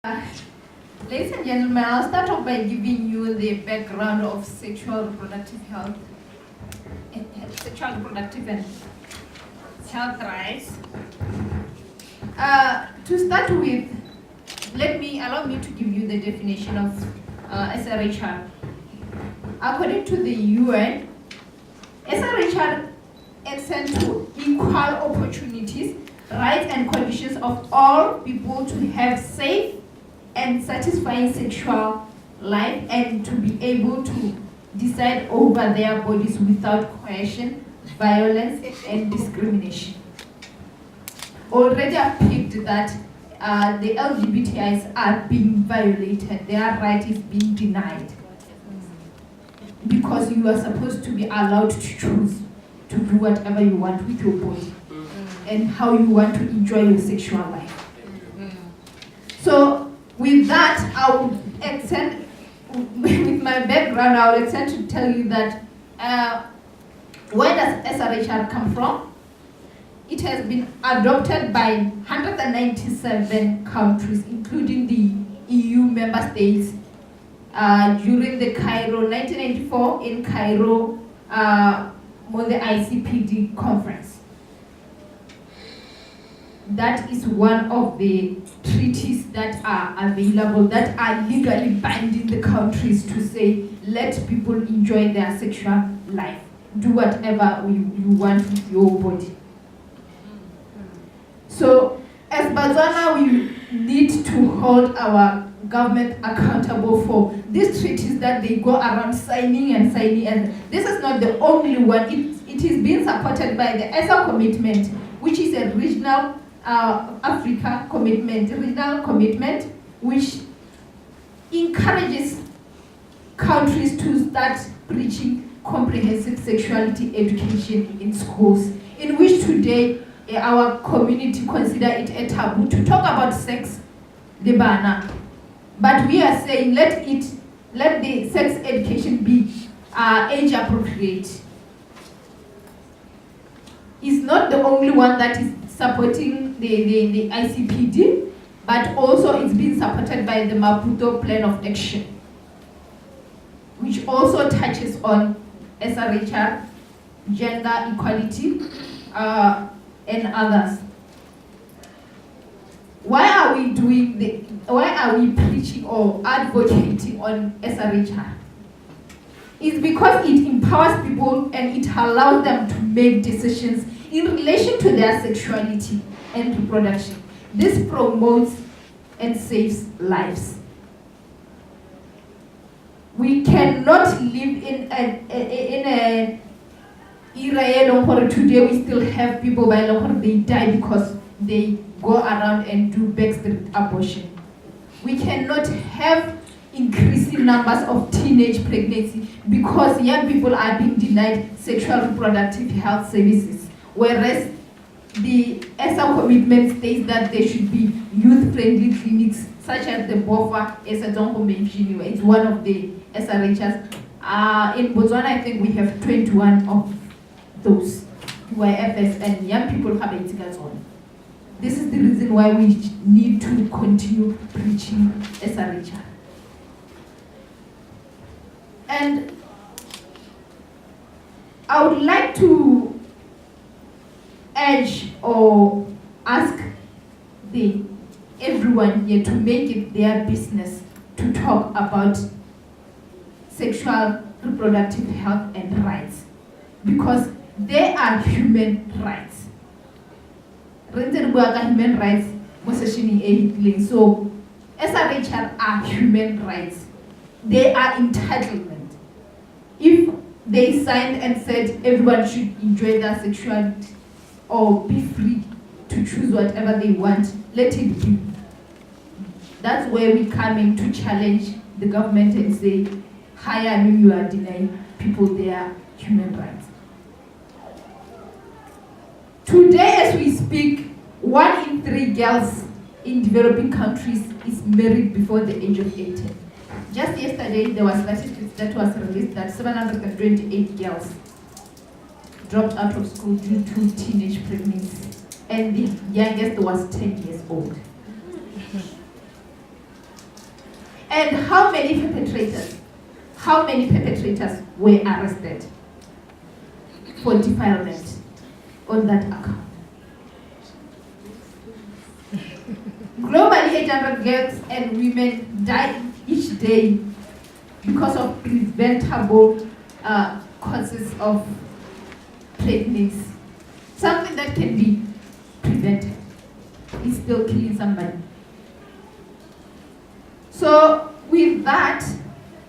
Ladies and gentlemen, I'll start off by giving you the background of sexual reproductive health, sexual reproductive and health rights. To start with, allow me to give you the definition of SRHR. According to the UN, SRHR extends to equal opportunities, rights and conditions of all people to have safe and satisfying sexual life and to be able to decide over their bodies without coercion, violence, and discrimination. Already I've picked that the LGBTIs are being violated, their right is being denied because you are supposed to be allowed to choose to do whatever you want with your body and how you want to enjoy your sexual life. So with that, I will extend, with my background, I will extend to tell you that where does SRHR come from? It has been adopted by 197 countries, including the EU member states, during the 1994 in Cairo, on the ICPD conference. That is one of the treaties that are available, that are legally binding the countries to say, let people enjoy their sexual life. Do whatever you want with your body. So, as Botswana, we need to hold our government accountable for these treaties that they go around signing. And this is not the only one. It is being supported by the ESA commitment, which is a regional Africa commitment, which encourages countries to start preaching comprehensive sexuality education in schools, in which today our community consider it a taboo to talk about sex, lebana. But we are saying let the sex education be age appropriate. It's not the only one that is supporting the ICPD, but also it's being supported by the Maputo Plan of Action, which also touches on SRHR, gender equality, and others. Why are we preaching or advocating on SRHR? It's because it empowers people and it allows them to make decisions in relation to their sexuality and reproduction. This promotes and saves lives. We cannot live in an era where today we still have people they die because they go around and do backstreet abortion. We cannot have increasing numbers of teenage pregnancy because young people are being denied sexual reproductive health services, whereas the ESA commitment states that there should be youth-friendly clinics such as the BOFA Esadongo mentioned. It's one of the SRHRs. In Botswana, I think we have 21 of those YFS, and young people have 8 years on. This is the reason why we need to continue preaching SRHR. And I would like to urge or ask everyone here to make it their business to talk about sexual reproductive health and rights, because they are human rights. Human rights, so SRHR are human rights. They are entitlement. If they signed and said everyone should enjoy their sexuality or be free to choose whatever they want, let it be. That's where we come in to challenge the government and say, hi, you are denying people their human rights. Today, as we speak, 1 in 3 girls in developing countries is married before the age of 18. Just yesterday, there was statistics that was released that 728 girls dropped out of school due to teenage pregnancy, and the youngest was 10 years old. And how many perpetrators were arrested for defilement on that account? Globally, 800 girls and women die each day because of preventable causes of pregnancy. Something that can be prevented is still killing somebody. So with that,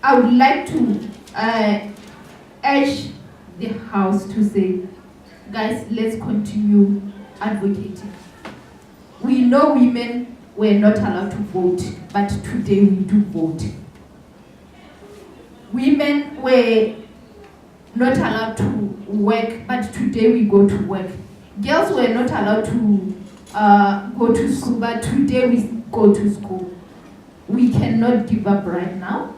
I would like to urge the House to say, guys, let's continue advocating. We know women were not allowed to vote, but today we do vote. Women were not allowed to work, but today we go to work. Girls were not allowed to go to school, but today we go to school. We cannot give up right now.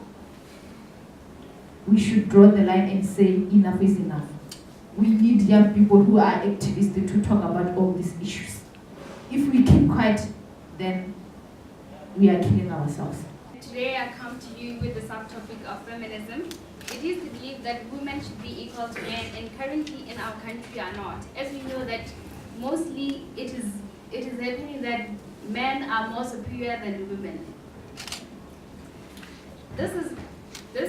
We should draw the line and say enough is enough. We need young people who are activists to talk about all these issues. If we keep quiet, then we are killing ourselves. Today I come to you with the subtopic of feminism. It is believed that women should be equal to men, and currently in our country are not. As we know that mostly it is happening that men are more superior than women. This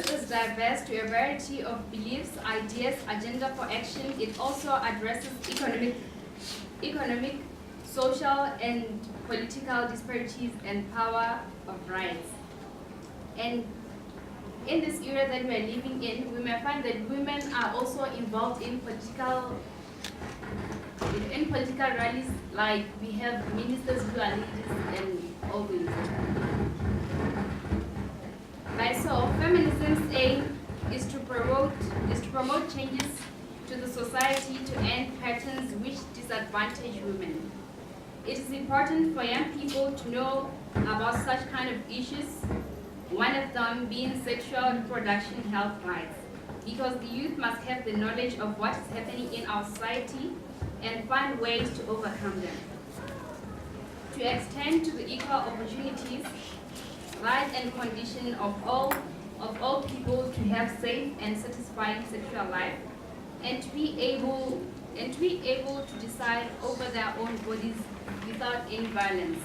is diverse to a variety of beliefs, ideas, agenda for action. It also addresses economic, social, and political disparities and power of rights. And in this era that we are living in, we may find that women are also involved in political rallies, like we have ministers who are leaders and all these. Right, so feminism's aim is to promote changes to the society to end patterns which disadvantage women. It is important for young people to know about such kind of issues, one of them being sexual reproduction health rights, because the youth must have the knowledge of what is happening in our society and find ways to overcome them. To extend to the equal opportunities, rights and condition of all people to have safe and satisfying sexual life, and to be able to decide over their own bodies without any violence.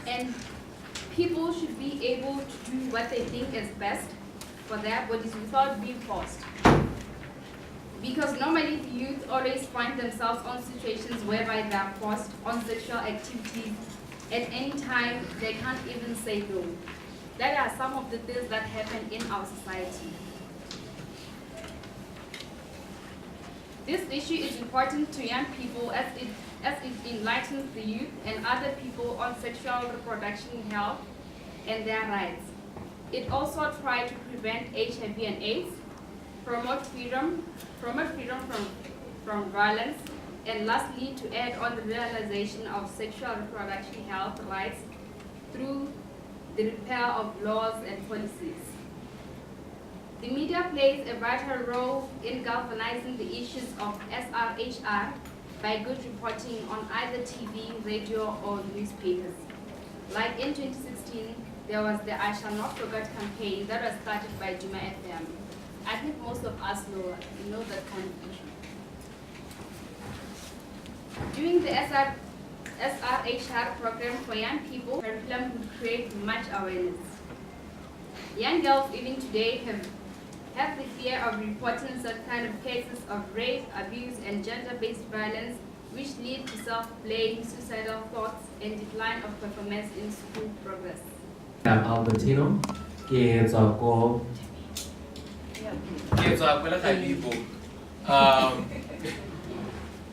And people should be able to do what they think is best for their bodies without being forced. Because normally the youth always find themselves on situations whereby they are forced on sexual activities at any time. They can't even say no. That are some of the things that happen in our society. This issue is important to young people as it enlightens the youth and other people on sexual reproduction health and their rights. It also tries to prevent HIV and AIDS, promote freedom from violence, and lastly, to add on the realization of sexual reproduction health rights through the repair of laws and policies. The media plays a vital role in galvanizing the issues of SRHR by good reporting on either TV, radio, or newspapers. Like in 2016, there was the I Shall Not Forget campaign that was started by Juma FM. I think most of us know that kind of issue. During the SRHR program for young people, curriculum would create much awareness. Young girls even today have the fear of reporting such kind of cases of rape, abuse, and gender-based violence, which lead to self-blame, suicidal thoughts, and decline of performance in school progress. I'm Albertino.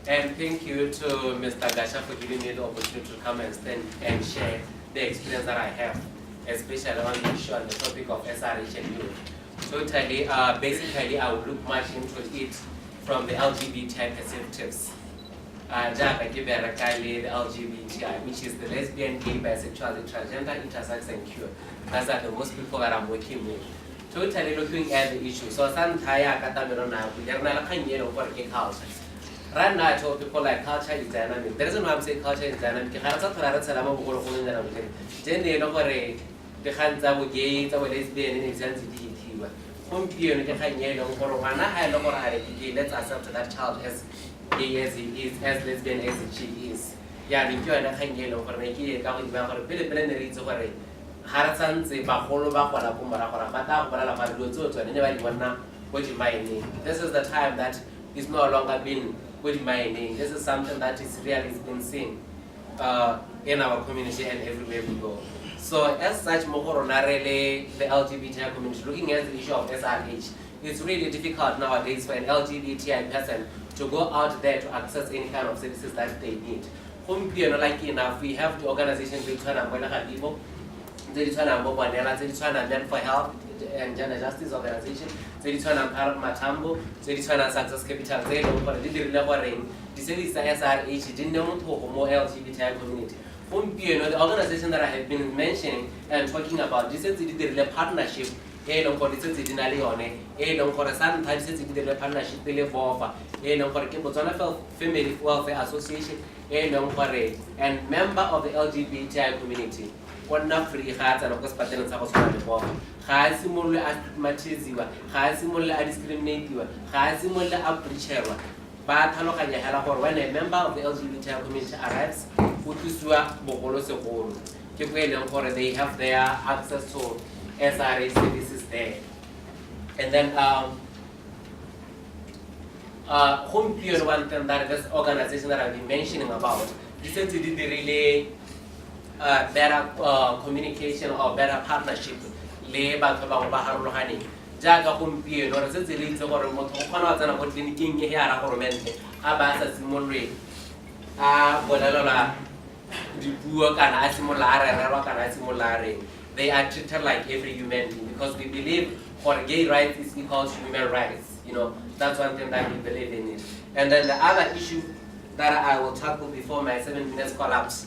And thank you to Mr. Gasha for giving me the opportunity to come and stand and share the experience that I have, especially on the issue and the topic of SRH and youth. Totally, basically, I would look much into it from the LGBTI perspectives. The LGBTI, which is the lesbian, gay, bisexual, transgender, intersex, and queer. Those are the most people that I'm working with. Totally looking at the issue. So, right now, I told people like culture is dynamic. The reason why I'm saying culture is dynamic, the kgang tsa bo gay tsa bo lesbian ne santse di hithiwa gompieno ke kgang e leng gore ngwana ga e le gore a re ke gay, let's accept that child as gay as he is, as lesbian as she is. Yeah, ke yona kgang e leng gore ne ke ka go di ba gore pele ne re itse gore ga re santse bagolo ba gona ko morago gore ba tla go bolela gore dilo tseo tsone ne ba di bona go di mining. This is the time that is no longer been good mining. This is something that is really been seen in our community and everywhere we go. So as such, the LGBTI community, looking at the issue of SRH, it's really difficult nowadays for an LGBTI person to go out there to access any kind of services that they need. Like enough, we have the organizations that Men for Health and Gender Justice Organization, Matambo, Success Capital, the service SRH didn't know more LGBTI community. The organization that I have been mentioning and talking about, this is the partnership. Partnership Botswana Family Welfare Association and member of the LGBTI community. One free hearts and of course patterns of Hasimulla astigmatiziwa, Hasimulla discriminatiwa, Hasimulla appreciawa. But when a member of the LGBTI community arrives, they have their access to SRA services there. And then home period one thing that this organization that I've been mentioning about, this is really better communication or better partnership. Jaga gompieno re setse re itse gore motho o kgona go tsena go tleliniking e ya ra goromente a ba sa simolole a bolelela dipuo kana a simolla a rerwa kana a simolla a reng. They are treated like every human being because we believe for gay rights is equal to human rights. You know, that's one thing that we believe in it. And then the other issue that I will tackle before my 7 minutes collapse.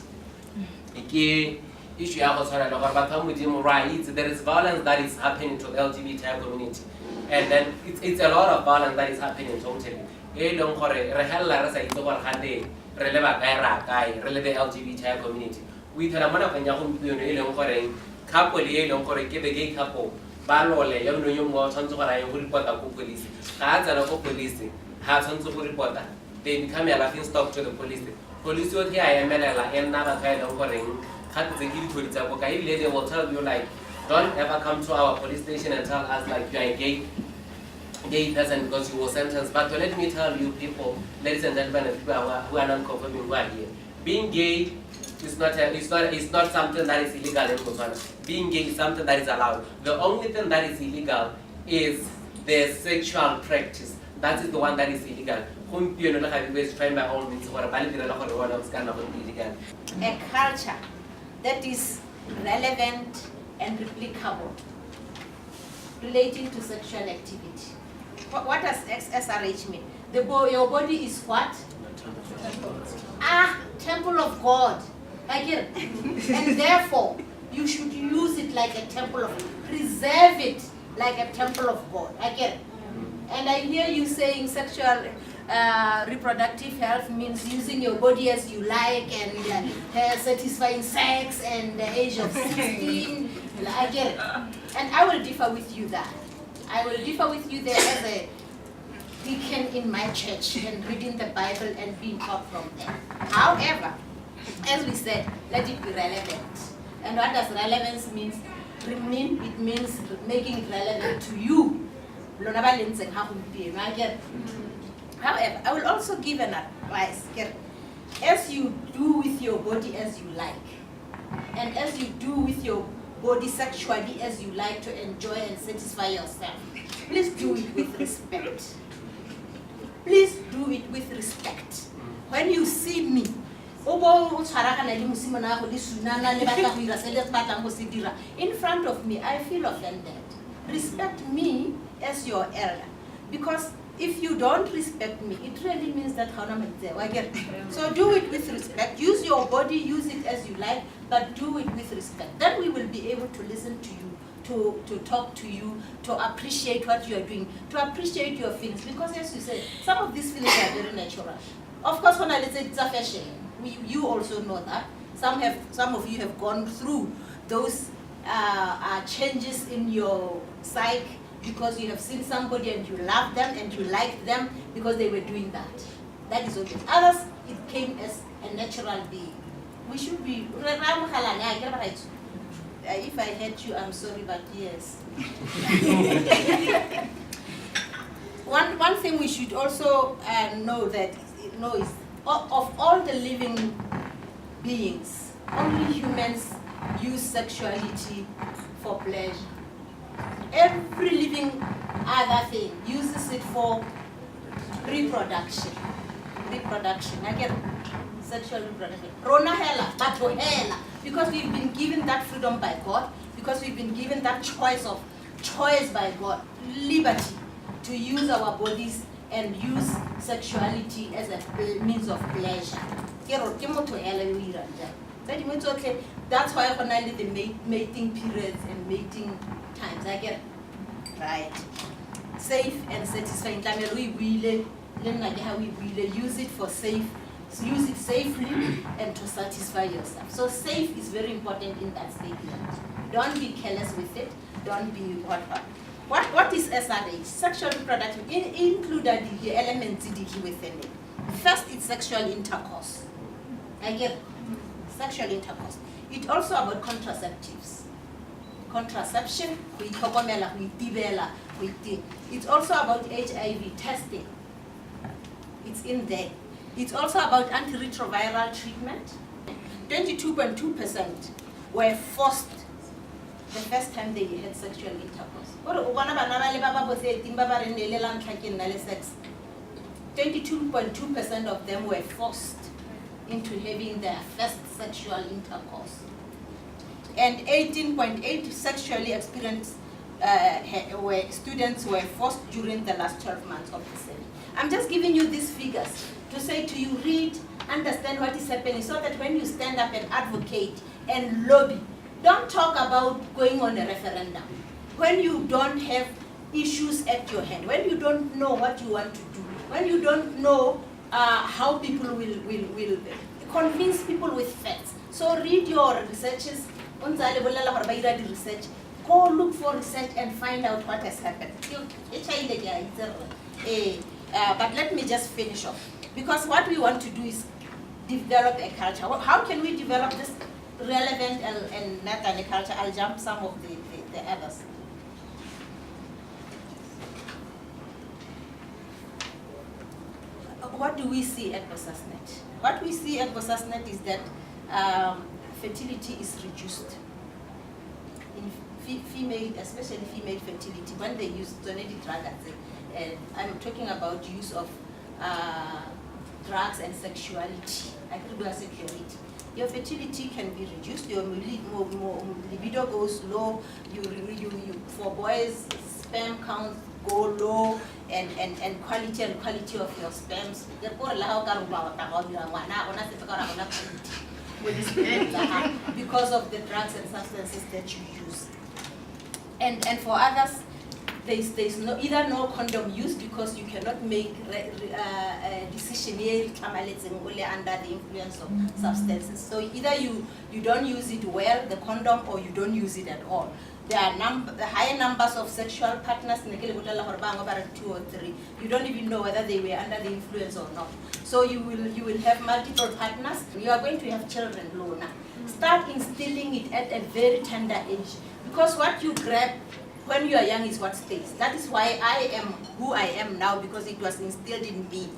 Issue there is violence that is happening to the LGBTI community, and then it's a lot of violence that is happening totally. The LGBTI community. We tell a couple gay couple, Balole, young police, police, report that. They become a laughing stock to the police. Police would hear and never kind of they will tell you like, don't ever come to our police station and tell us like you are a gay person because you were sentenced. But let me tell you people, ladies and gentlemen, and people who are not conforming who are here, being gay is not something that is illegal in Botswana. Being gay is something that is allowed. The only thing that is illegal is the sexual practice. That is the one that is illegal. Trying by all means a culture that is relevant and replicable relating to sexual activity. What does SRH mean? Your body is what? Temple of God. Again. And therefore, you should use it like a temple of God. Preserve it like a temple of God. Again. And I hear you saying sexual reproductive health means using your body as you like and satisfying sex and the age of 16. I get it. And I will differ with you there. I will differ with you there as a deacon in my church and reading the Bible and being taught from there. However, as we said, let it be relevant. And what does relevance mean? It means making it relevant to you. However, I will also give an advice. As you do with your body as you like, and as you do with your body sexually as you like to enjoy and satisfy yourself, please do it with respect. Please do it with respect. When you see me, in front of me, I feel offended. Respect me as your elder. Because if you don't respect me, it really means that so do it with respect. Use your body, use it as you like, but do it with respect. Then we will be able to listen to you, to talk to you, to appreciate what you are doing, to appreciate your feelings. Because as you said, some of these feelings are very natural. Of course, when I say it's a fashion, you also know that. Some of you have gone through those changes in your psyche because you have seen somebody and you love them and you like them because they were doing that. That is okay. Others, it came as a natural being. We should be. If I hurt you, I'm sorry, but yes. One thing we should also know is of all the living beings, only humans use sexuality for pleasure. Every living other thing uses it for reproduction. I get sexual reproduction. Rona hela, but hela, because we've been given that freedom by God, because we've been given that choice by God, liberty to use our bodies and use sexuality as a means of pleasure. That's why finally the mating periods and mating times. I get right. Safe and satisfying. We use it for safe. Use it safely and to satisfy yourself. So safe is very important in that statement. Don't be careless with it. Don't be whatever. What is SRH? Sexual reproduction included the elements within it. First, it's sexual intercourse. I get sexual intercourse. It's also about contraceptives. Contraception, it's also about HIV testing. It's in there. It's also about antiretroviral treatment. 22.2% were forced the first time they had sexual intercourse. 22.2% of them were forced into having their first sexual intercourse. And 18.8 sexually experienced students were forced during the last 12 months of the study. I'm just giving you these figures to say to you, read, understand what is happening, so that when you stand up and advocate and lobby, don't talk about going on a referendum. When you don't have issues at your hand, when you don't know what you want to do, when you don't know how people will convince people with facts. So read your researches, research, go look for research and find out what has happened. But let me just finish off. Because what we want to do is develop a culture. How can we develop this relevant and not a culture? I'll jump some of the others. What do we see at Botswana? What we see at Botswana is that fertility is reduced. In female, especially female fertility, when they use genetic drugs, I'm talking about use of drugs and sexuality, sexuality. Your fertility can be reduced, your libido goes low, for boys, sperm counts go low, and quality of your sperms. Because of the drugs and substances that you use. And for others, there's no condom use because you cannot make a decision under the influence of substances. So either you don't use it well, the condom, or you don't use it at all. There are the higher numbers of sexual partners, 2 or 3. You don't even know whether they were under the influence or not. So you will have multiple partners. You are going to have children, Lona. Start instilling it at a very tender age. Because what you grab when you are young is what stays. That is why I am who I am now, because it was instilled in me.